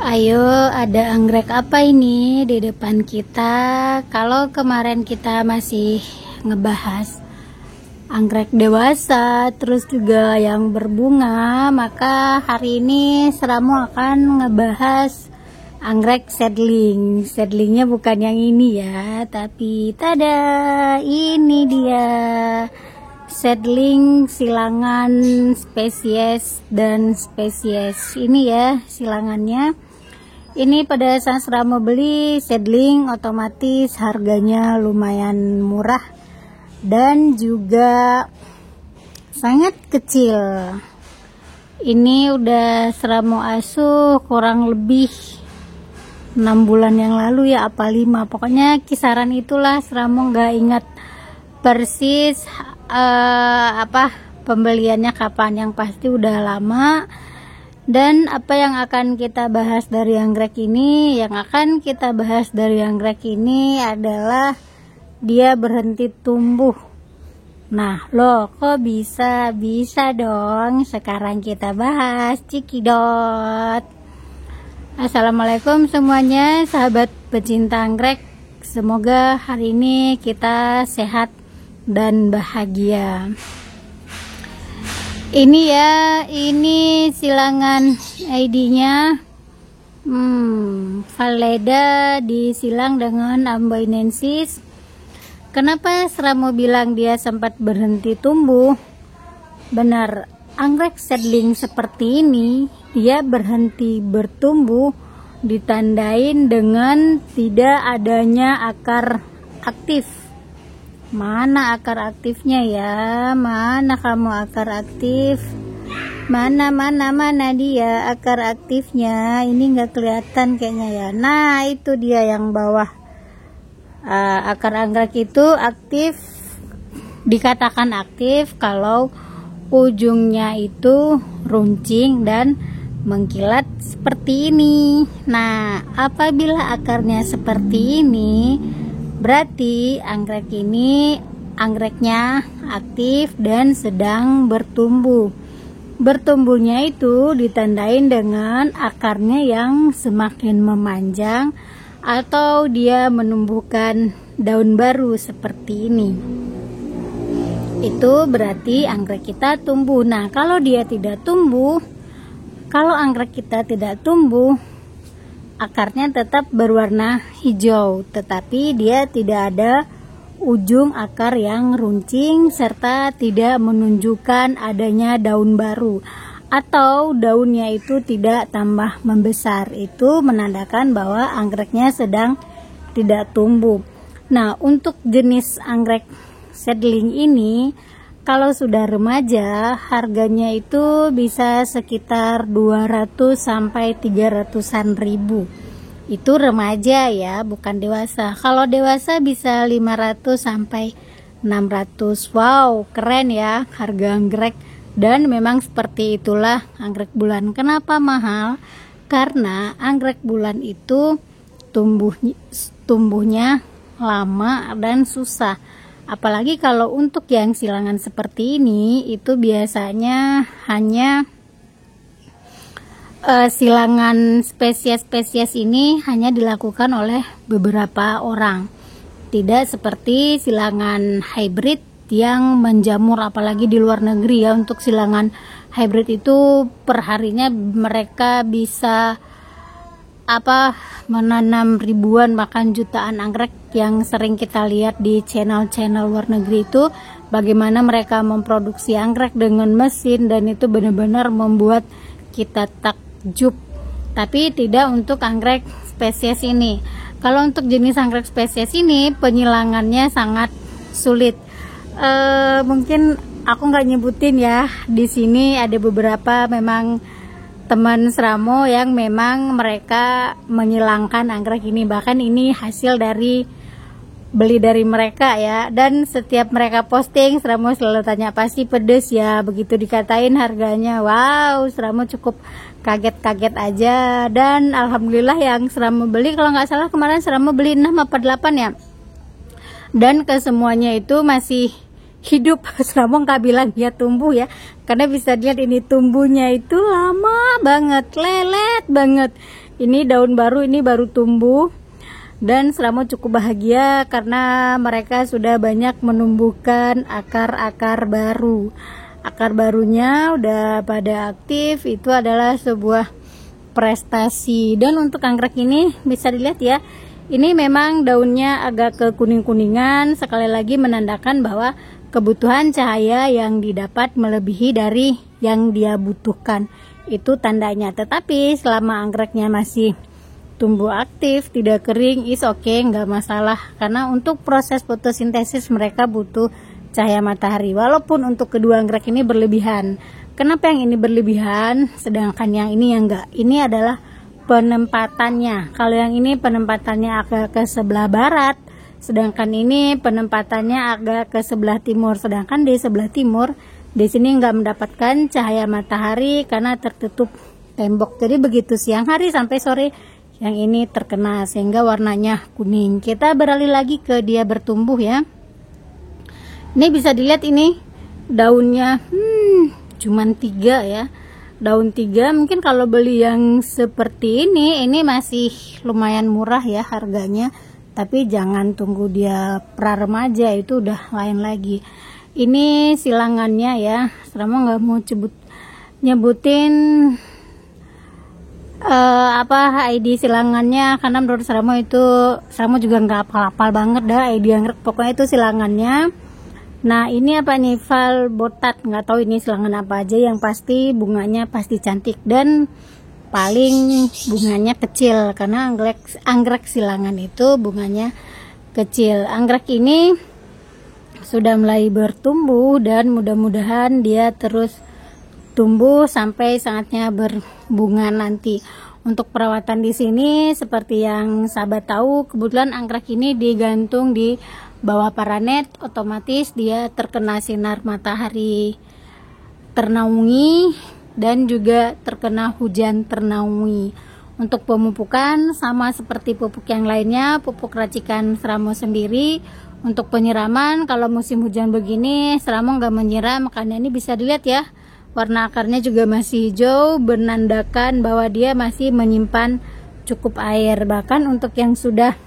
Ayo, ada anggrek apa ini di depan kita? Kalau kemarin kita masih ngebahas anggrek dewasa, terus juga yang berbunga, maka hari ini Sramo akan ngebahas anggrek seedling. Seedlingnya bukan yang ini ya, tapi tada, ini dia seedling silangan spesies dan spesies. Ini ya silangannya. Ini pada saat Sramo beli seedling otomatis harganya lumayan murah dan juga sangat kecil. Ini udah Sramo asuh kurang lebih 6 bulan yang lalu ya, apa 5, pokoknya kisaran itulah. Sramo nggak ingat persis pembeliannya kapan, yang pasti udah lama. Dan apa yang akan kita bahas dari anggrek ini? Yang akan kita bahas dari anggrek ini adalah dia berhenti tumbuh. Nah, loh kok bisa? Bisa dong. Sekarang kita bahas Cikidot. Assalamualaikum semuanya, sahabat pecinta anggrek. Semoga hari ini kita sehat dan bahagia. Ini ya, ini silangan ID-nya Valleda disilang dengan Amboinensis. Kenapa Sramo bilang dia sempat berhenti tumbuh? Benar, anggrek seedling seperti ini dia berhenti bertumbuh ditandain dengan tidak adanya akar aktif. Mana akar aktifnya ya? Mana kamu akar aktif? Mana dia akar aktifnya? Ini nggak kelihatan kayaknya ya. Nah, itu dia yang bawah. Akar anggrek itu aktif, dikatakan aktif kalau ujungnya itu runcing dan mengkilat seperti ini. Nah, apabila akarnya seperti ini, berarti anggrek ini anggreknya aktif dan sedang bertumbuh. Bertumbuhnya itu ditandain dengan akarnya yang semakin memanjang atau dia menumbuhkan daun baru seperti ini. Itu berarti anggrek kita tumbuh. Nah, kalau dia tidak tumbuh, kalau anggrek kita tidak tumbuh, akarnya tetap berwarna hijau, tetapi dia tidak ada ujung akar yang runcing serta tidak menunjukkan adanya daun baru atau daunnya itu tidak tambah membesar. Itu menandakan bahwa anggreknya sedang tidak tumbuh. Nah, untuk jenis anggrek seedling ini kalau sudah remaja harganya itu bisa sekitar 200 sampai 300-an ribu. Itu remaja ya, bukan dewasa. Kalau dewasa bisa 500 sampai 600. Wow, keren ya harga anggrek. Dan memang seperti itulah anggrek bulan. Kenapa mahal? Karena anggrek bulan itu tumbuhnya lama dan susah. Apalagi kalau untuk yang silangan seperti ini, itu biasanya hanya silangan spesies-spesies ini hanya dilakukan oleh beberapa orang. Tidak seperti silangan hybrid yang menjamur, apalagi di luar negeri ya. Untuk silangan hybrid itu perharinya mereka bisa menanam ribuan bahkan jutaan anggrek. Yang sering kita lihat di channel-channel luar negeri itu bagaimana mereka memproduksi anggrek dengan mesin, dan itu benar-benar membuat kita takjub. Tapi tidak untuk anggrek spesies ini. Kalau untuk jenis anggrek spesies ini penyilangannya sangat sulit. Mungkin aku nggak nyebutin ya, di sini ada beberapa memang teman Sramo yang memang mereka menyilangkan anggrek ini. Bahkan ini hasil dari beli dari mereka ya. Dan setiap mereka posting, Sramo selalu tanya, pasti pedes ya? Begitu dikatain harganya, wow, Sramo cukup kaget-kaget aja. Dan alhamdulillah yang Sramo beli, kalau nggak salah kemarin Sramo beli 6 apa 8 ya. Dan kesemuanya itu masih hidup. Sramo nggak bilang dia tumbuh ya, karena bisa dilihat ini tumbuhnya itu lama banget, lelet banget. Ini daun baru, ini baru tumbuh, dan Seramo cukup bahagia karena mereka sudah banyak menumbuhkan akar-akar baru. Akar barunya udah pada aktif, itu adalah sebuah prestasi. Dan untuk anggrek ini bisa dilihat ya, ini memang daunnya agak kekuning-kuningan, sekali lagi menandakan bahwa kebutuhan cahaya yang didapat melebihi dari yang dia butuhkan. Itu tandanya. Tetapi selama anggreknya masih tumbuh aktif, tidak kering, is okay, nggak masalah. Karena untuk proses fotosintesis mereka butuh cahaya matahari. Walaupun untuk kedua anggrek ini berlebihan. Kenapa yang ini berlebihan, sedangkan yang ini yang enggak? Ini adalah penempatannya. Kalau yang ini penempatannya agak ke sebelah barat, sedangkan ini penempatannya agak ke sebelah timur. Sedangkan di sebelah timur, di sini nggak mendapatkan cahaya matahari karena tertutup tembok. Jadi begitu siang hari sampai sore, yang ini terkena sehingga warnanya kuning. Kita beralih lagi ke dia bertumbuh ya. Ini bisa dilihat ini daunnya cuman 3 ya. Daun 3, mungkin kalau beli yang seperti ini masih lumayan murah ya harganya. Tapi jangan tunggu dia pra remaja, itu udah lain lagi. Ini silangannya ya, Seramo nggak mau nyebutin apa ID silangannya karena menurut Seramo juga nggak hafal banget dah ID anggrek, pokoknya itu silangannya. Nah ini apa nih, Valbotat, nggak tahu ini silangan apa aja, yang pasti bunganya pasti cantik dan paling bunganya kecil karena anggrek silangan itu bunganya kecil. Anggrek ini sudah mulai bertumbuh dan mudah-mudahan dia terus tumbuh sampai saatnya berbunga nanti. Untuk perawatan di sini seperti yang sahabat tahu, kebetulan anggrek ini digantung di bawah paranet, otomatis dia terkena sinar matahari ternaungi dan juga terkena hujan ternaungi. Untuk pemupukan sama seperti pupuk yang lainnya, pupuk racikan Seramo sendiri. Untuk penyiraman, kalau musim hujan begini Seramo nggak menyiram, makanya ini bisa dilihat ya, warna akarnya juga masih hijau, menandakan bahwa dia masih menyimpan cukup air. Bahkan untuk yang sudah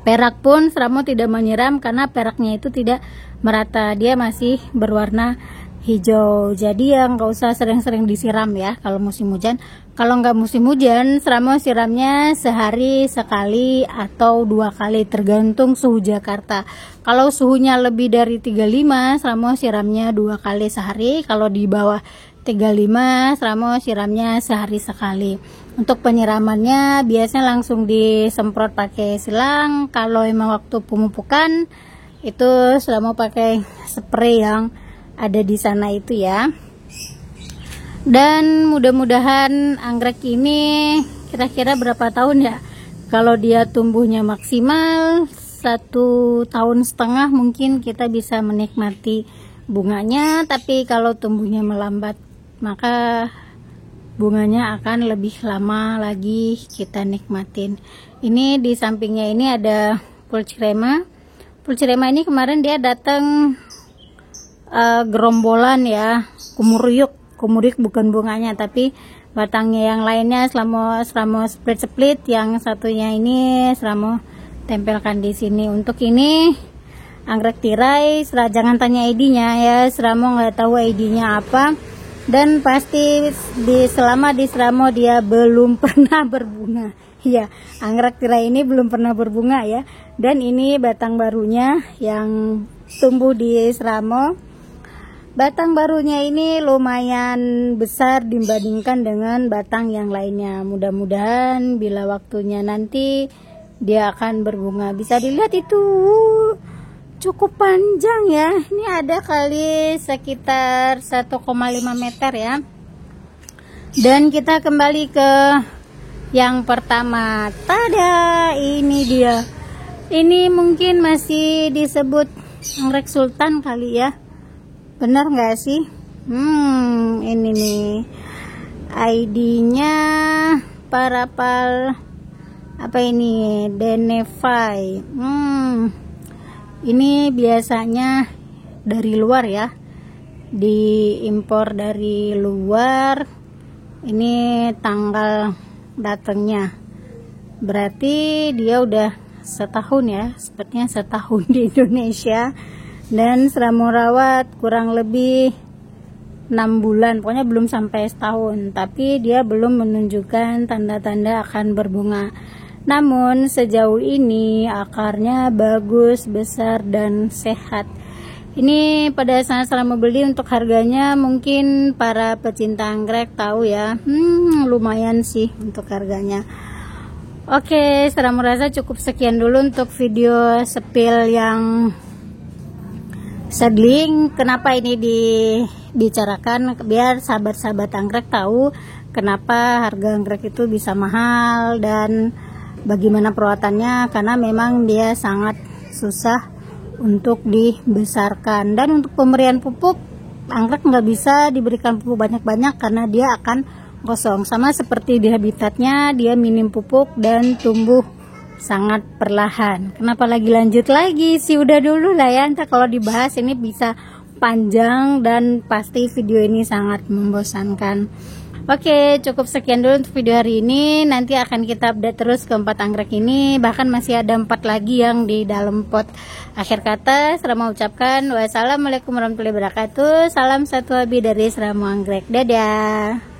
perak pun Seramo tidak menyiram karena peraknya itu tidak merata, dia masih berwarna hijau. Jadi yang nggak usah sering-sering disiram ya kalau musim hujan. Kalau nggak musim hujan, Seramo siramnya sehari sekali atau 2 kali tergantung suhu Jakarta. Kalau suhunya lebih dari 35, Seramo siramnya 2 kali sehari. Kalau di bawah 35, Seramo siramnya sehari sekali. Untuk penyiramannya biasanya langsung disemprot pakai silang. Kalau emang waktu pemupukan itu Seramo pakai spray yang ada di sana itu ya. Dan mudah-mudahan anggrek ini kira-kira berapa tahun ya, kalau dia tumbuhnya maksimal 1,5 tahun mungkin kita bisa menikmati bunganya. Tapi kalau tumbuhnya melambat maka bunganya akan lebih lama lagi kita nikmatin. Ini di sampingnya ini ada Pulchrema. Pulchrema ini kemarin dia datang gerombolan ya, kumuriuk bukan bunganya tapi batangnya. Yang lainnya Seramo split, yang satunya ini Seramo tempelkan di sini. Untuk ini anggrek tirai, jangan tanya ID-nya ya, Seramo nggak tahu ID-nya apa. Dan pasti selama di Seramo dia belum pernah berbunga ya, anggrek tirai ini belum pernah berbunga ya. Dan ini batang barunya yang tumbuh di Seramo. Batang barunya ini lumayan besar dibandingkan dengan batang yang lainnya. Mudah-mudahan bila waktunya nanti dia akan berbunga. Bisa dilihat itu cukup panjang ya. Ini ada kali sekitar 1,5 meter ya. Dan kita kembali ke yang pertama. Tada, ini dia. Ini mungkin masih disebut anggrek sultan kali ya. Benar nggak sih? Ini nih ID-nya Parapal apa ini, Denevai. Ini biasanya dari luar ya, diimpor dari luar. Ini tanggal datangnya. Berarti dia udah setahun ya, sepertinya setahun di Indonesia, dan selama merawat kurang lebih 6 bulan, pokoknya belum sampai setahun, tapi dia belum menunjukkan tanda-tanda akan berbunga. Namun sejauh ini akarnya bagus, besar, dan sehat. Ini pada saat selama beli, untuk harganya mungkin para pecinta anggrek tahu ya, lumayan sih untuk harganya. Oke, saya merasa cukup sekian dulu untuk video spill yang seedling. Kenapa ini dibicarakan, biar sahabat-sahabat anggrek tahu kenapa harga anggrek itu bisa mahal dan bagaimana perawatannya, karena memang dia sangat susah untuk dibesarkan. Dan untuk pemberian pupuk, anggrek nggak bisa diberikan pupuk banyak-banyak karena dia akan kosong. Sama seperti di habitatnya, dia minim pupuk dan tumbuh sangat perlahan. Kenapa lagi lanjut lagi sih, udah dulu lah ya, ntar kalau dibahas ini bisa panjang dan pasti video ini sangat membosankan. Oke, cukup sekian dulu untuk video hari ini. Nanti akan kita update terus ke 4 anggrek ini, bahkan masih ada 4 lagi yang di dalam pot. Akhir kata, saya mau ucapkan wassalamualaikum warahmatullahi wabarakatuh. Salam satu hobi dari Seramu Anggrek. Dadah.